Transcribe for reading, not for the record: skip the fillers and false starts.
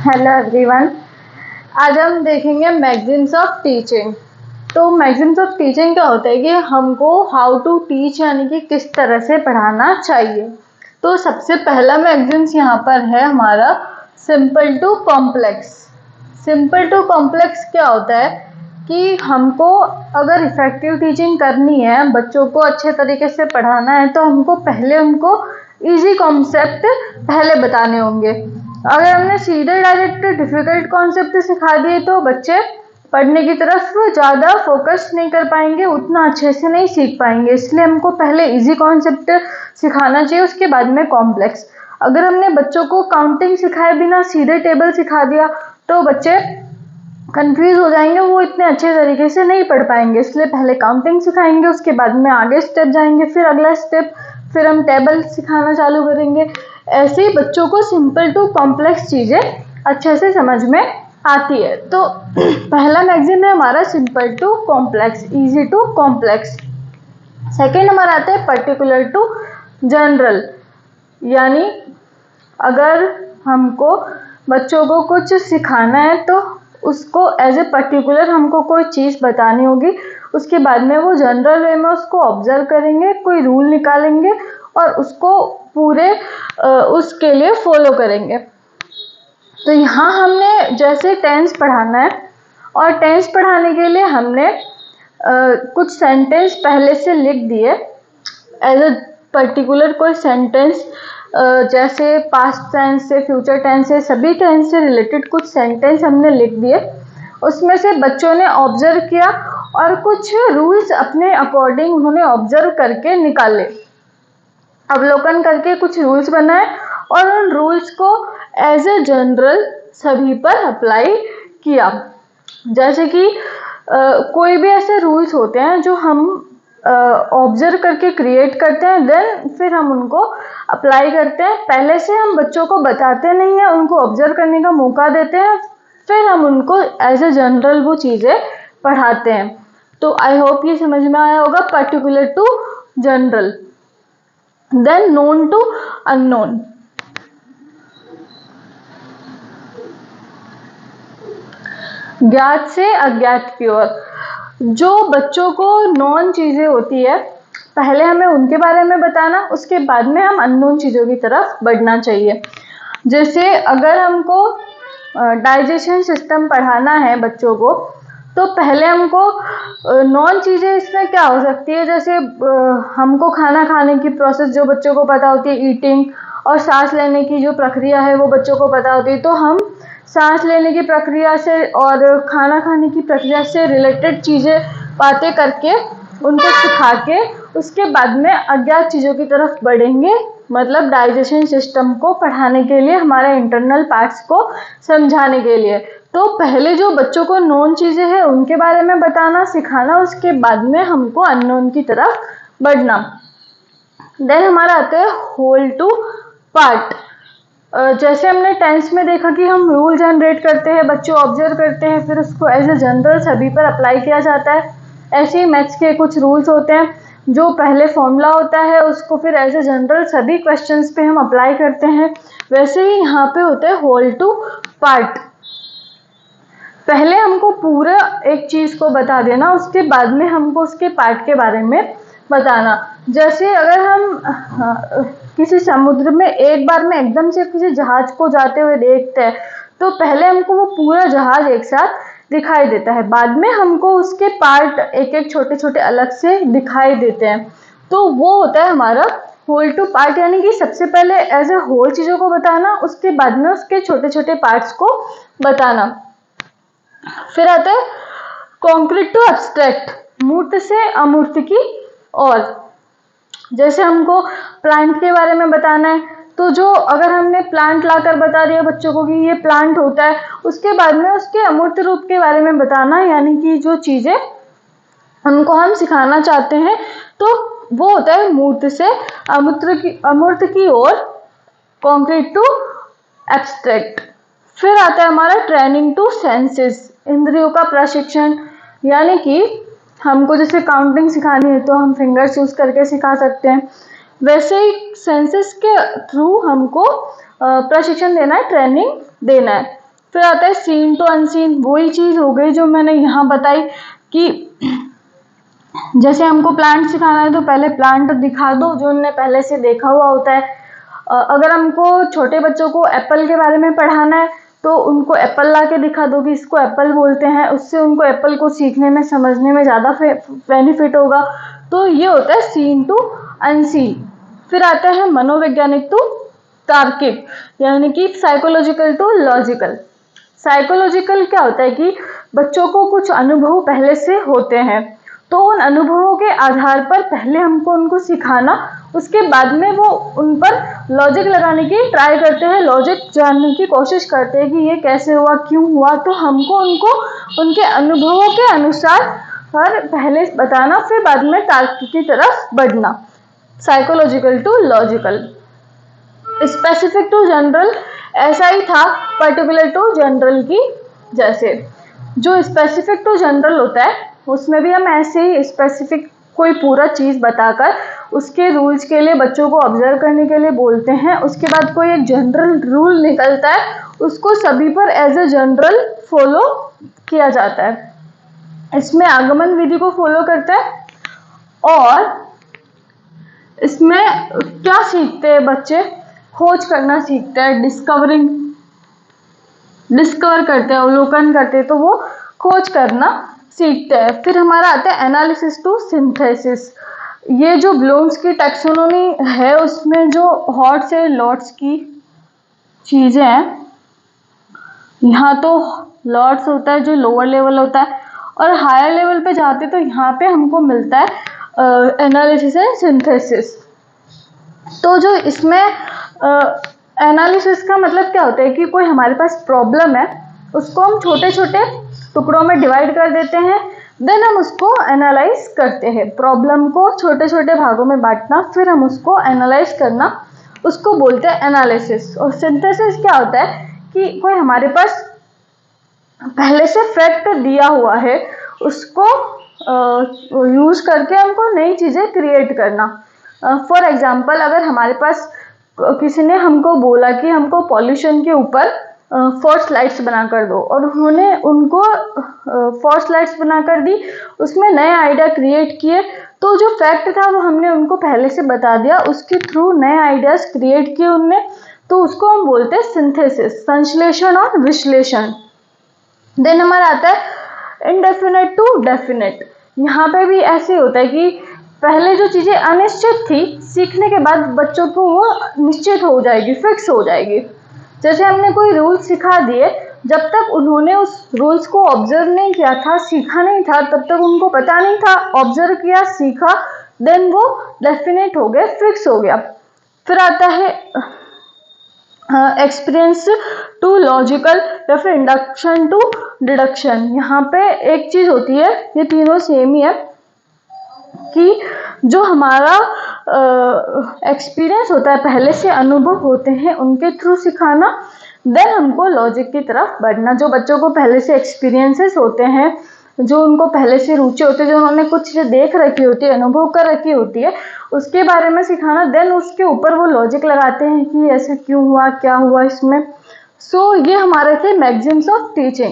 Hello everyone. आज हम देखेंगे मैगजीन्स ऑफ टीचिंग। तो मैगजीन्स ऑफ टीचिंग क्या होता है कि हमको हाउ टू टीच यानी कि किस तरह से पढ़ाना चाहिए। तो सबसे पहला मैगजीन्स यहाँ पर है हमारा simple to complex. Simple to complex क्या होता है कि हमको अगर इफेक्टिव टीचिंग करनी है, बच्चों को अच्छे तरीके से पढ़ाना है, तो हमको पहले उनको इजी कॉन्सेप्ट पहले बताने होंगे। अगर हमने सीधे डायरेक्ट डिफिकल्ट कॉन्सेप्ट सिखा दिए तो बच्चे पढ़ने की तरफ ज़्यादा फोकस नहीं कर पाएंगे, उतना अच्छे से नहीं सीख पाएंगे। इसलिए हमको पहले इजी कॉन्सेप्ट सिखाना चाहिए, उसके बाद में कॉम्प्लेक्स। अगर हमने बच्चों को काउंटिंग सिखाए बिना सीधे टेबल सिखा दिया तो बच्चे कंफ्यूज हो जाएंगे, वो इतने अच्छे तरीके से नहीं पढ़ पाएंगे। इसलिए पहले काउंटिंग सिखाएंगे, उसके बाद में आगे स्टेप जाएंगे, फिर अगला स्टेप, फिर हम टेबल सिखाना चालू करेंगे। ऐसे ही बच्चों को सिंपल टू कॉम्प्लेक्स चीज़ें अच्छे से समझ में आती है। तो पहला मैगजीन है हमारा simple to complex, easy to complex. Second हमारा आता है पर्टिकुलर टू जनरल, यानी अगर हमको बच्चों को कुछ सिखाना है तो उसको एज ए पर्टिकुलर हमको कोई चीज़ बतानी होगी, उसके बाद में वो जनरल वे में उसको ऑब्जर्व करेंगे, कोई रूल निकालेंगे और उसको पूरे उसके लिए फॉलो करेंगे। तो यहाँ हमने जैसे टेंस पढ़ाना है और टेंस पढ़ाने के लिए हमने कुछ सेंटेंस पहले से लिख दिए एज ए पर्टिकुलर कोई सेंटेंस, जैसे पास्ट टेंस से फ्यूचर टेंस से सभी टेंस से रिलेटेड कुछ सेंटेंस हमने लिख दिए। उसमें से बच्चों ने ऑब्जर्व किया और कुछ रूल्स अपने अकॉर्डिंग उन्होंने ऑब्जर्व करके निकाले, अवलोकन करके कुछ रूल्स बनाए और उन रूल्स को एज ए जनरल सभी पर अप्लाई किया। जैसे कि कोई भी ऐसे रूल्स होते हैं जो हम ऑब्जर्व करके क्रिएट करते हैं, देन फिर हम उनको अप्लाई करते हैं। पहले से हम बच्चों को बताते नहीं हैं, उनको ऑब्जर्व करने का मौका देते हैं, फिर हम उनको एज ए जनरल वो चीज़ें पढ़ाते हैं। तो आई होप ये समझ में आया होगा, particular to general, then known to unknown. ज्ञात से अज्ञात की ओर। जो बच्चों को नॉन चीज़ें होती है पहले हमें उनके बारे में बताना, उसके बाद में हम अननोन चीज़ों की तरफ बढ़ना चाहिए। जैसे अगर हमको डाइजेशन सिस्टम पढ़ाना है बच्चों को, तो पहले हमको नॉन चीज़ें इसमें क्या हो सकती है, जैसे हमको खाना खाने की प्रोसेस जो बच्चों को पता होती है, ईटिंग, और सांस लेने की जो प्रक्रिया है वो बच्चों को पता होती है। तो हम सांस लेने की प्रक्रिया से और खाना खाने की प्रक्रिया से रिलेटेड चीज़ें बातें करके उनको सिखा के उसके बाद में अज्ञात चीज़ों की तरफ बढ़ेंगे, मतलब डाइजेशन सिस्टम को पढ़ाने के लिए, हमारे इंटरनल पार्ट्स को समझाने के लिए। तो पहले जो बच्चों को नॉन चीज़ें हैं उनके बारे में बताना सिखाना, उसके बाद में हमको अननोन की तरफ बढ़ना। देन हमारा आता है होल टू पार्ट। जैसे हमने टेंस में देखा कि हम रूल जनरेट करते हैं, बच्चों ऑब्जर्व करते हैं, फिर उसको एज ए जनरल सभी पर अप्लाई किया जाता है। ऐसे ही मैथ्स के कुछ रूल्स होते हैं, जो पहले फॉर्मूला होता है उसको फिर एज ए जनरल सभी क्वेश्चंस पे हम अप्लाई करते हैं। वैसे ही यहाँ पे होता है होल टू पार्ट। पहले हमको पूरा एक चीज़ को बता देना, उसके बाद में हमको उसके पार्ट के बारे में बताना। जैसे अगर हम किसी समुद्र में एक बार में एकदम से किसी जहाज को जाते हुए देखते हैं तो पहले हमको वो पूरा जहाज एक साथ दिखाई देता है, बाद में हमको उसके पार्ट एक एक छोटे छोटे अलग से दिखाई देते हैं। तो वो होता है हमारा होल टू पार्ट, यानी कि सबसे पहले एज ए होल चीज़ों को बताना, उसके बाद में उसके छोटे छोटे पार्ट्स को बताना। फिर आता है कॉन्क्रीट टू एब्स्ट्रैक्ट, मूर्त से अमूर्त की ओर। जैसे हमको प्लांट के बारे में बताना है, तो जो अगर हमने प्लांट लाकर बता दिया बच्चों को कि ये प्लांट होता है, उसके बाद में उसके अमूर्त रूप के बारे में बताना, यानी कि जो चीज़ें उनको हम सिखाना चाहते हैं, तो वो होता है मूर्त से अमूर्त की ओर, कॉन्क्रीट टू एब्स्ट्रैक्ट। फिर आता है हमारा ट्रेनिंग टू सेंसेस, इंद्रियों का प्रशिक्षण, यानी कि हमको जैसे काउंटिंग सिखानी है तो हम फिंगर्स यूज करके सिखा सकते हैं, वैसे ही सेंसेस के थ्रू हमको प्रशिक्षण देना है, ट्रेनिंग देना है। फिर आता है सीन टू अनसीन। वही चीज़ हो गई जो मैंने यहाँ बताई कि जैसे हमको प्लांट सिखाना है तो पहले प्लांट दिखा दो जो उनने पहले से देखा हुआ होता है। अगर हमको छोटे बच्चों को एप्पल के बारे में पढ़ाना है तो उनको एप्पल ला के दिखा दो कि इसको एप्पल बोलते हैं, उससे उनको एप्पल को सीखने में समझने में ज़्यादा बेनिफिट होगा। तो ये होता है सीन टू अनसीन। फिर आता है मनोवैज्ञानिक टू तार्किक, यानी कि साइकोलॉजिकल टू लॉजिकल। साइकोलॉजिकल क्या होता है कि बच्चों को कुछ अनुभव पहले से होते हैं, तो उन अनुभवों के आधार पर पहले हमको उनको सिखाना, उसके बाद में वो उन पर लॉजिक लगाने की ट्राई करते हैं, लॉजिक जानने की कोशिश करते हैं कि ये कैसे हुआ, क्यों हुआ। तो हमको उनको उनके अनुभवों के अनुसार हर पहले बताना, फिर बाद में तर्क की तरफ बढ़ना। Psychological to logical. Specific to general ऐसा ही था, पर्टिकुलर टू जनरल की जैसे। जो स्पेसिफिक टू जनरल होता है उसमें भी हम ऐसे ही स्पेसिफिक कोई पूरा चीज़ बताकर उसके रूल्स के लिए बच्चों को ऑब्जर्व करने के लिए बोलते हैं। उसके बाद कोई एक जनरल रूल निकलता है, उसको सभी पर एज ए जनरल फॉलो किया जाता है। इसमें आगमन विधि को फॉलो करता है। और इसमें क्या सीखते हैं बच्चे? खोज करना सीखते हैं, डिस्कवर करते हैं, अवलोकन करते हैं, तो वो खोज करना सीखते हैं। फिर हमारा आता है एनालिसिस टू सिंथेसिस। ये जो ब्लूम्स की टैक्सोनॉमी है उसमें जो हॉट्स एंड लॉट्स की चीज़ें हैं, यहाँ तो लॉट्स होता है जो लोअर लेवल होता है, और हायर लेवल पे जाते तो यहाँ पे हमको मिलता है एनालिसिस एंड सिंथेसिस। तो जो इसमें एनालिसिस का मतलब क्या होता है कि कोई हमारे पास प्रॉब्लम है, उसको हम छोटे छोटे टुकड़ों में डिवाइड कर देते हैं, देन हम उसको एनालाइज करते हैं। प्रॉब्लम को छोटे छोटे भागों में बांटना, फिर हम उसको एनालाइज करना, उसको बोलते हैं एनालिसिस। और सिंथेसिस क्या होता है कि कोई हमारे पास पहले से फैक्ट दिया हुआ है, उसको यूज करके हमको नई चीज़ें क्रिएट करना। फॉर एग्जाम्पल, अगर हमारे पास किसी ने हमको बोला कि हमको पॉल्यूशन के ऊपर 4 स्लाइड्स बना कर दो, और उन्होंने उनको 4 स्लाइड्स बना कर दी, उसमें नए आइडिया क्रिएट किए, तो जो फैक्ट था वो हमने उनको पहले से बता दिया, उसके थ्रू नए आइडियाज क्रिएट किए उनने, तो उसको हम बोलते हैं सिंथेसिस, संश्लेषण और विश्लेषण। देन हमारा आता है इनडेफिनेट टू डेफिनेट। यहाँ पे भी ऐसे होता है कि पहले जो चीज़ें अनिश्चित थी, सीखने के बाद बच्चों को वो निश्चित हो जाएगी, फिक्स हो जाएगी। जैसे हमने कोई रूल सिखा दिए, जब तक उन्होंने उस रूल्स को ऑब्जर्व नहीं किया था, सीखा नहीं था, तब तक उनको पता नहीं था। ऑब्जर्व किया, सीखा, देन वो डेफिनेट हो गए, फिक्स हो गया। फिर आता है एक्सपीरियंस टू लॉजिकल, या फिर इंडक्शन टू डिडक्शन। यहाँ पे एक चीज़ होती है, ये तीनों सेम ही है, कि जो हमारा एक्सपीरियंस होता है, पहले से अनुभव होते हैं, उनके थ्रू सिखाना, देन हमको लॉजिक की तरफ बढ़ना। जो बच्चों को पहले से एक्सपीरियंसेस होते हैं, जो उनको पहले से रुचि होती है, जो उन्होंने कुछ चीज़ें देख रखी होती है, अनुभव कर रखी होती है, उसके बारे में सिखाना, देन उसके ऊपर वो लॉजिक लगाते हैं कि ऐसे क्यों हुआ, क्या हुआ इसमें। सो ये हमारे थे मैगजीम्स ऑफ टीचिंग।